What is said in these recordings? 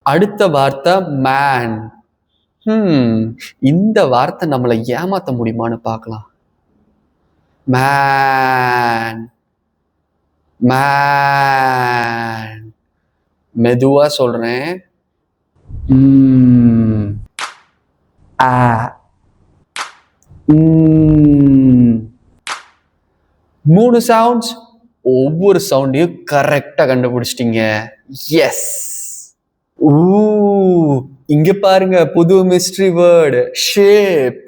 அடுத்த வார்த்தை மேன். இந்த வார்த்தை நம்மளை ஏமாத்த முடியுமான்னு பார்க்கலாம். Man man. மெதுவா சொல்றேன். மூணு சவுண்ட்ஸ், ஒவ்வொரு சவுண்டையும் கரெக்டா கண்டுபிடிச்சிட்டீங்க. எஸ். இங்க பாருங்க, புது மிஸ்ட்ரி வேர்டு ஷேப்.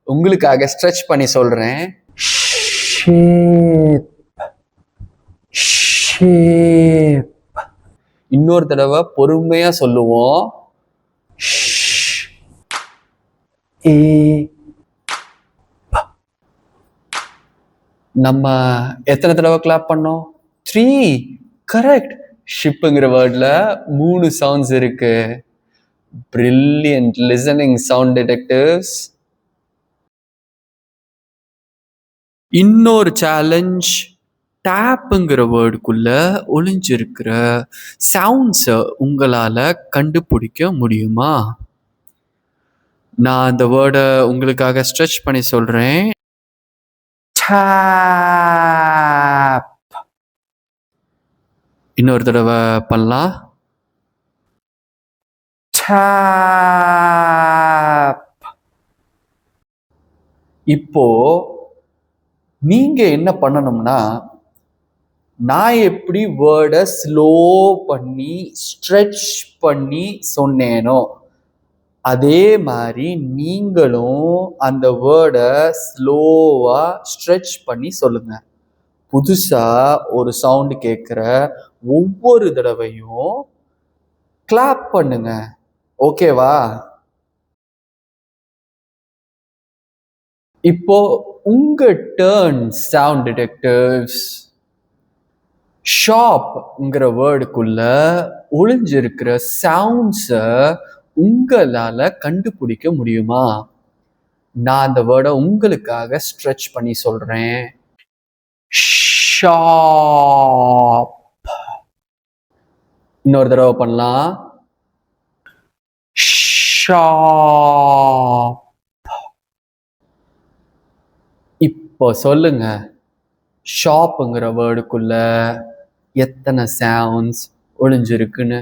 உங்களுக்காக ஸ்ட்ரெச் பண்ணி சொல்றேன். Shape shape. இன்னொரு தடவை பொறுமையா சொல்லுவோம். நம்ம எத்தனை தடவை கிளாப் பண்ணோம்? 3. கரெக்ட். ஷிப்புங்கிற வேர்ட்ல 3 சவுண்ட்ஸ் இருக்கு. Brilliant listening sound detectives. இன்னொரு சேலஞ்ச். டேப்புங்கிற வேர்டுக்குள்ள ஒளிஞ்சிருக்கிற சவுண்ட்ஸை உங்களால கண்டுபிடிக்க முடியுமா? நான் அந்த வேர்டை உங்களுக்காக ஸ்ட்ரெச் பண்ணி சொல்றேன். டேப். இன்னொரு தடவை பண்ணலாம். டேப். இப்போ நீங்க என்ன பண்ணணும்னா, நான் எப்படி வேர்டை ஸ்லோ பண்ணி ஸ்ட்ரெச் பண்ணி சொன்னேனோ அதே மாதிரி நீங்களும் அந்த வேர்டை ஸ்லோவா ஸ்ட்ரெச் பண்ணி சொல்லுங்க. புதுசா ஒரு சவுண்டு கேட்குற ஒவ்வொரு தடவையும் கிளாப் பண்ணுங்க. ஓகேவா? இப்போ உங்க டர்ன் சவுண்ட் டிடெக்டிவ்ஸ். ஷாப்ங்கிற வேர்டுக்குள்ள ஒளிஞ்சிருக்கிற சவுண்ட்ஸை உங்களால கண்டுபிடிக்க முடியுமா? நான் அந்த வேர்டை உங்களுக்காக ஸ்ட்ரெச் பண்ணி சொல்றேன். ஷாப். இன்னொரு தடவை பண்ணலாம். ஷாப். இப்போ சொல்லுங்க, ஷாப்புங்கிற வேர்டுக்குள்ள எத்தனை சவுண்ட்ஸ் ஒளிஞ்சிருக்குன்னு?